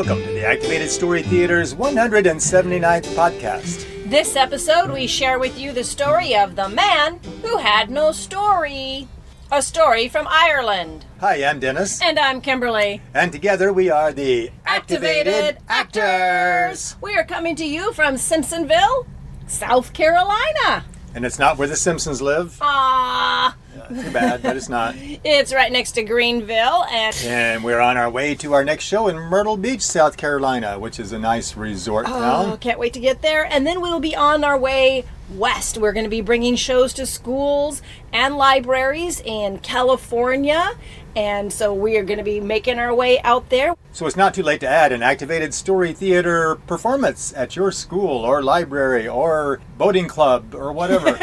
Welcome to the Activated Story Theater's 179th podcast. This episode, we share with you the story of the man who had no story. A story from Ireland. Hi, I'm Dennis. And I'm Kimberly. And together we are the Activated Actors. We are coming to you from Simpsonville, South Carolina. And it's not where the Simpsons live. Ah, Too bad, but it's not. it's right next to Greenville. And we're on our way to our next show in Myrtle Beach, South Carolina, which is a nice resort town. Can't wait to get there. And then we'll be on our way west. We're going to be bringing shows to schools and libraries in California. And so we are going to be making our way out there. So it's not too late to add an Activated Story Theater performance at your school or library or boating club or whatever.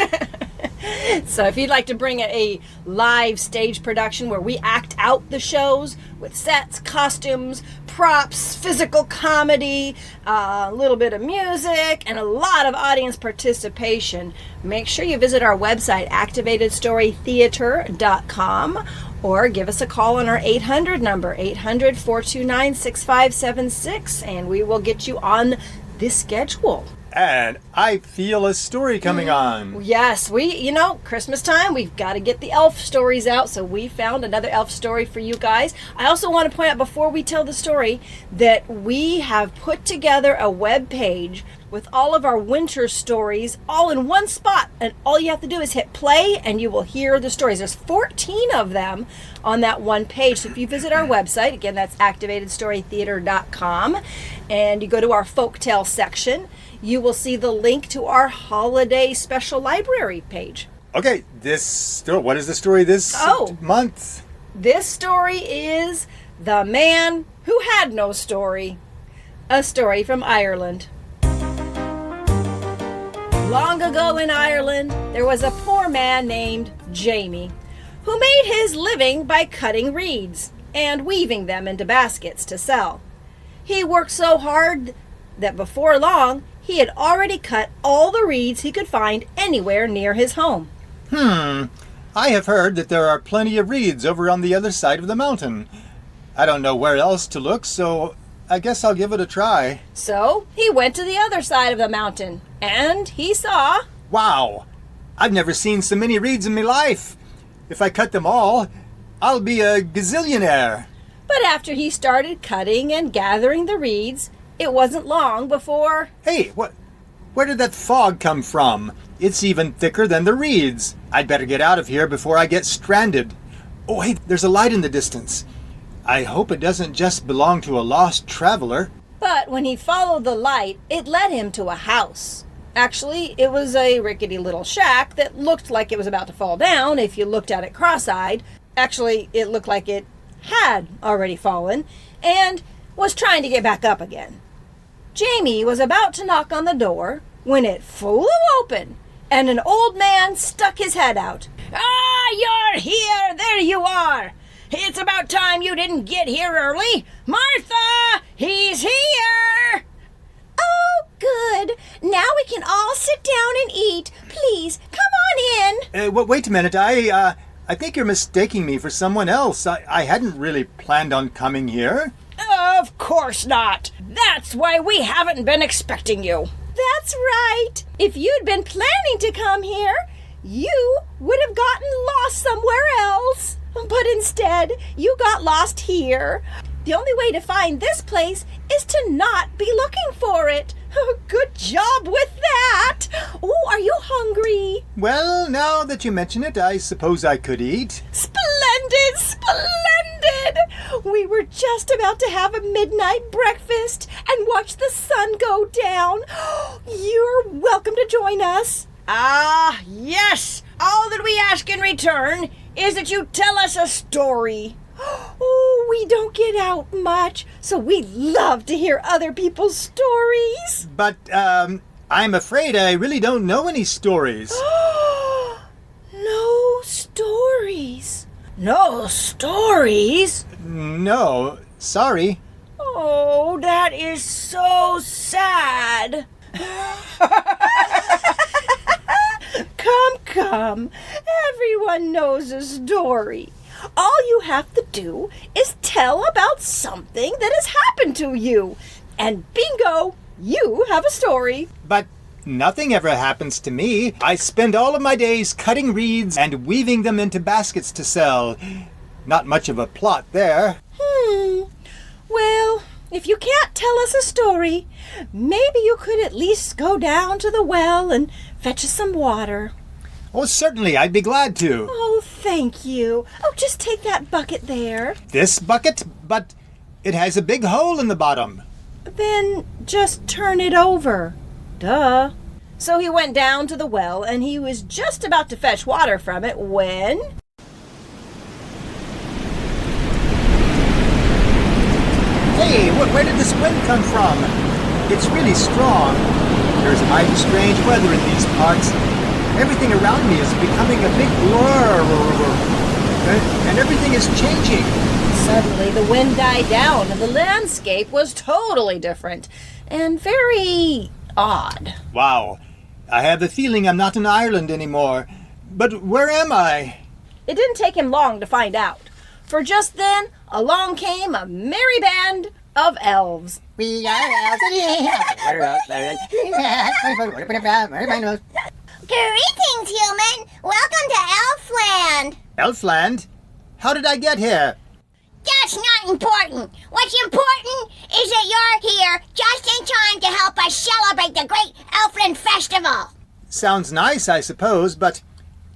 So if you'd like to bring a live stage production where we act out the shows with sets, costumes, props, physical comedy, a little bit of music, and a lot of audience participation, make sure you visit our website, activatedstorytheater.com, or give us a call on our 800 number, 800-429-6576, and we will get you on this schedule. And I feel a story coming on. Yes, Christmas time, we've got to get the elf stories out, so we found another elf story for you guys. I also want to point out before we tell the story that we have put together a web page with all of our winter stories all in one spot, and all you have to do is hit play and you will hear the stories. There's 14 of them on that one page. So if you visit our website, again, that's activatedstorytheater.com, and you go to our folktale section, you will see the link to our holiday special library page. Okay, what is the story this month? This story is The Man Who Had No Story, a story from Ireland. Long ago in Ireland, there was a poor man named Jamie, who made his living by cutting reeds and weaving them into baskets to sell. He worked so hard that before long, he had already cut all the reeds he could find anywhere near his home. I have heard that there are plenty of reeds over on the other side of the mountain. I don't know where else to look, so I guess I'll give it a try. So he went to the other side of the mountain, and he saw... Wow! I've never seen so many reeds in my life. If I cut them all, I'll be a gazillionaire. But after he started cutting and gathering the reeds, it wasn't long before... Hey, where did that fog come from? It's even thicker than the reeds. I'd better get out of here before I get stranded. Oh, hey, there's a light in the distance. I hope it doesn't just belong to a lost traveler. But when he followed the light, it led him to a house. Actually, it was a rickety little shack that looked like it was about to fall down if you looked at it cross-eyed. Actually, it looked like it had already fallen and was trying to get back up again. Jamie was about to knock on the door when it flew open, and an old man stuck his head out. "Ah, you're here! There you are! It's about time you didn't get here early! Martha, he's here!" "Oh, good. Now we can all sit down and eat. Please, come on in." Wait a minute. I think you're mistaking me for someone else. I hadn't really planned on coming here. "Of course not. That's why we haven't been expecting you." "That's right. If you'd been planning to come here, you would have gotten lost somewhere else. But instead, you got lost here. The only way to find this place is to not be looking for it. Good job with that. Oh, are you hungry?" Well, now that you mention it, I suppose I could eat. "Splendid, splendid! We were just about to have a midnight breakfast and watch the sun go down. You're welcome to join us." "Ah, yes. All that we ask in return is that you tell us a story." "Oh, we don't get out much, so we love to hear other people's stories." But, I'm afraid I really don't know any stories. No stories? No stories? No, sorry. Oh, that is so sad. Come. Everyone knows a story. All you have to do is tell about something that has happened to you. And bingo, you have a story. But nothing ever happens to me. I spend all of my days cutting reeds and weaving them into baskets to sell. Not much of a plot there. Well, if you can't tell us a story, maybe you could at least go down to the well and fetch us some water. Oh, certainly, I'd be glad to. Oh, thank you. Oh, just take that bucket there. This bucket? But it has a big hole in the bottom. Then just turn it over. Duh. So he went down to the well, and he was just about to fetch water from it when... Hey, where did this wind come from? It's really strong. There's mighty strange weather in these parts. Everything around me is becoming a big blur. And everything is changing. Suddenly the wind died down, and the landscape was totally different and very odd. Wow. I have the feeling I'm not in Ireland anymore. But where am I? It didn't take him long to find out, for just then along came a merry band of elves. We are elves. Greetings, human. Welcome to Elfland. Elfland? How did I get here? That's not important. What's important is that you're here just in time to help us celebrate the great Elfland Festival. Sounds nice, I suppose, but...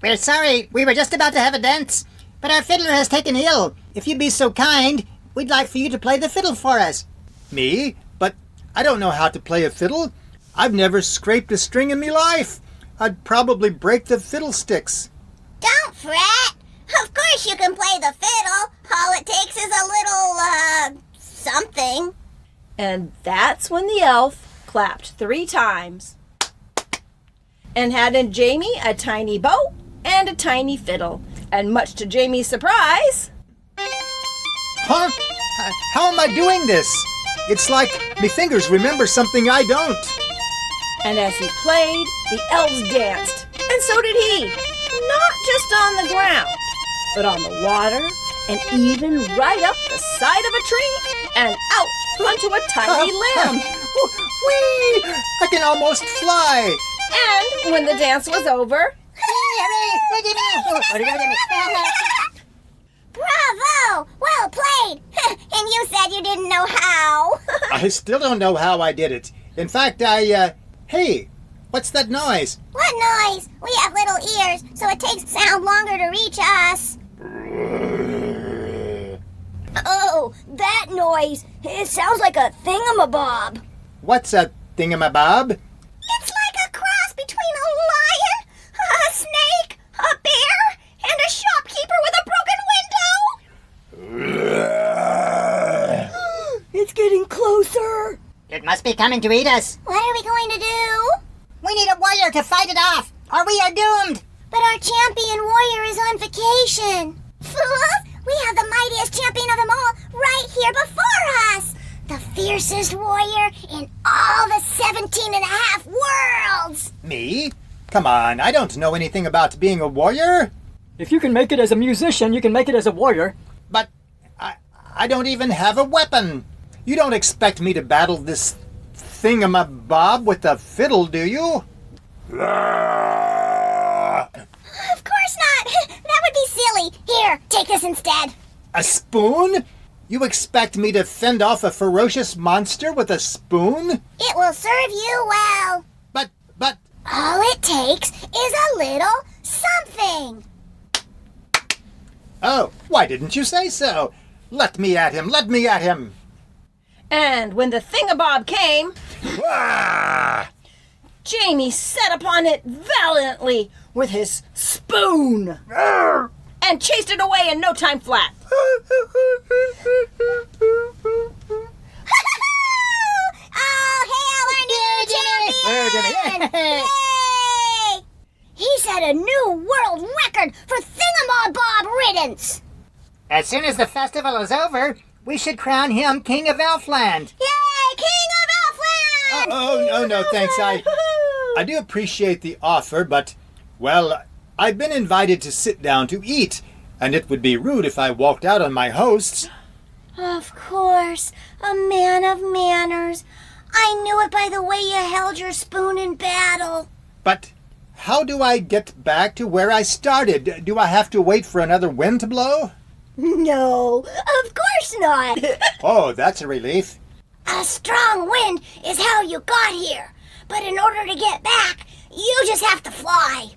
We're sorry. We were just about to have a dance, but our fiddler has taken ill. If you'd be so kind, we'd like for you to play the fiddle for us. Me? But I don't know how to play a fiddle. I've never scraped a string in me life. I'd probably break the fiddlesticks. Don't fret. Of course you can play the fiddle. All it takes is a little, something. And that's when the elf clapped 3 times and handed Jamie a tiny bow and a tiny fiddle. And much to Jamie's surprise... Huh? How am I doing this? It's like me fingers remember something I don't. And as he played, the elves danced. And so did he. Not just on the ground, but on the water, and even right up the side of a tree and out onto a tiny limb. Whee! I can almost fly. And when the dance was over... Bravo! Well played! And you said you didn't know how. I still don't know how I did it. In fact, Hey, what's that noise? What noise? We have little ears, so it takes sound longer to reach us. Oh, that noise. It sounds like a thingamabob. What's a thingamabob? It's like a cross between a lion, a snake, a bear, and a shopkeeper with a broken window. It's getting closer. It must be coming to eat us. What are we going to do? We need a warrior to fight it off, or we are doomed. But our champion warrior is on vacation. We have the mightiest champion of them all right here before us. The fiercest warrior in all the 17 and a half worlds. Me? Come on, I don't know anything about being a warrior. If you can make it as a musician, you can make it as a warrior. But I don't even have a weapon. You don't expect me to battle this thingamabob with a fiddle, do you? Of course not. That would be silly. Here, take this instead. A spoon? You expect me to fend off a ferocious monster with a spoon? It will serve you well. But... All it takes is a little something. Oh, why didn't you say so? Let me at him, let me at him. And when the thingamabob came, Ah! Jamie set upon it valiantly with his spoon and chased it away in no time flat. Oh, hail our new champion! Yay! He set a new world record for thingamabob riddance. As soon as the festival is over, we should crown him King of Elfland. Yay, King of Elfland! Oh, no, thanks. I do appreciate the offer, but, well, I've been invited to sit down to eat, and it would be rude if I walked out on my hosts. Of course, a man of manners. I knew it by the way you held your spoon in battle. But how do I get back to where I started? Do I have to wait for another wind to blow? No, of course not. Oh, that's a relief. A strong wind is how you got here. But in order to get back, you just have to fly.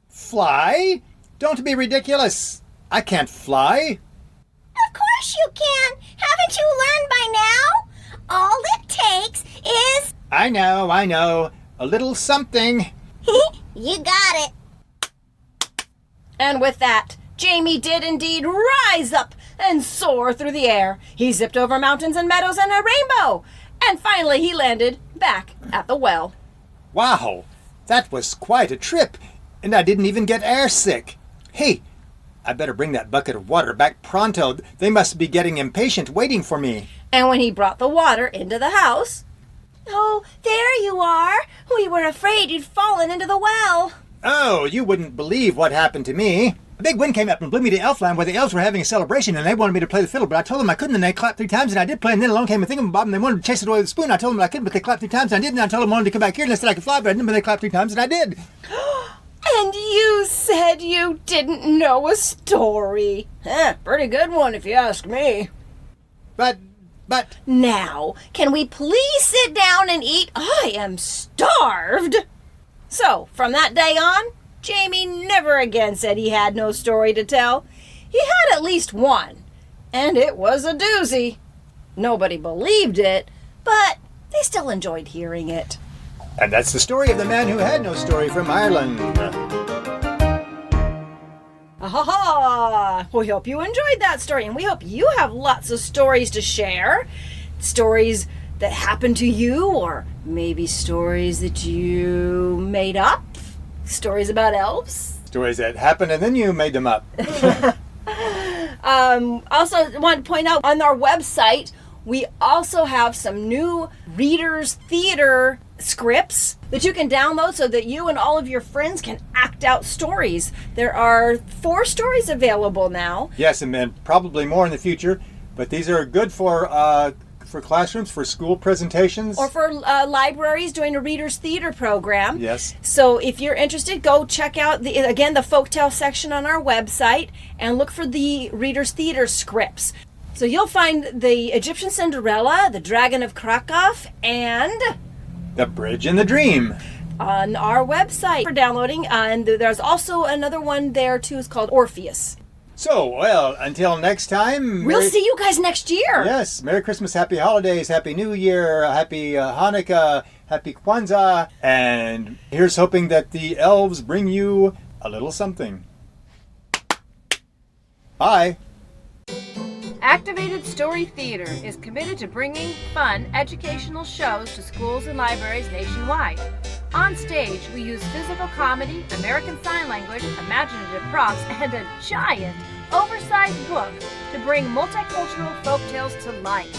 Fly? Don't be ridiculous. I can't fly. Of course you can. Haven't you learned by now? All it takes is... I know. A little something. You got it. And with that, Jamie did indeed rise up and soar through the air. He zipped over mountains and meadows and a rainbow. And finally he landed back at the well. Wow, that was quite a trip, and I didn't even get airsick. Hey, I better bring that bucket of water back pronto. They must be getting impatient waiting for me. And when he brought the water into the house... Oh, there you are. We were afraid you'd fallen into the well. Oh, you wouldn't believe what happened to me. A big wind came up and blew me to Elfland where the elves were having a celebration, and they wanted me to play the fiddle, but I told them I couldn't, and they clapped 3 times, and I did play, and then along came a Thingamabob, and they wanted to chase it away with a spoon. I told them I couldn't, but they clapped 3 times, and I did, and I told them I wanted to come back here, and they said I could fly, but I didn't, but they clapped 3 times, and I did. And you said you didn't know a story. Pretty good one if you ask me. But... Now, can we please sit down and eat? I am starved. So, from that day on, Jamie never again said he had no story to tell. He had at least one, and it was a doozy. Nobody believed it, but they still enjoyed hearing it. And that's the story of the man who had no story from Ireland. Ha! We hope you enjoyed that story, and we hope you have lots of stories to share. Stories that happened to you, or maybe stories that you made up. Stories about elves. Stories that happened and then you made them up. Also, want to point out on our website, we also have some new Reader's Theater scripts that you can download so that you and all of your friends can act out stories. There are 4 stories available now. Yes, and then probably more in the future, but these are good for classrooms, for school presentations. Or for libraries doing a Reader's Theater program. Yes. So if you're interested, go check out, the folktale section on our website and look for the Reader's Theater scripts. So you'll find the Egyptian Cinderella, the Dragon of Krakow, and... The Bridge and the Dream. On our website for downloading. And there's also another one there too. It's called Orpheus. So, well, until next time. We'll see you guys next year. Yes. Merry Christmas, Happy Holidays, Happy New Year, Happy Hanukkah, Happy Kwanzaa. And here's hoping that the elves bring you a little something. Bye. Activated Story Theater is committed to bringing fun, educational shows to schools and libraries nationwide. On stage, we use physical comedy, American Sign Language, imaginative props, and a giant, oversized book to bring multicultural folktales to life.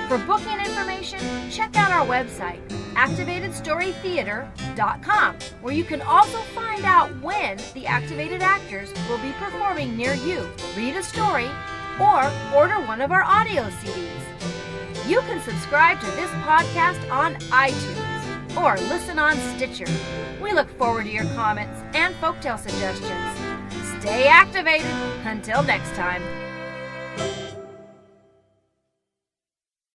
For booking information, check out our website, activatedstorytheater.com, where you can also find out when the activated actors will be performing near you. Read a story, or order one of our audio CDs. You can subscribe to this podcast on iTunes or listen on Stitcher. We look forward to your comments and folktale suggestions. Stay activated. Until next time.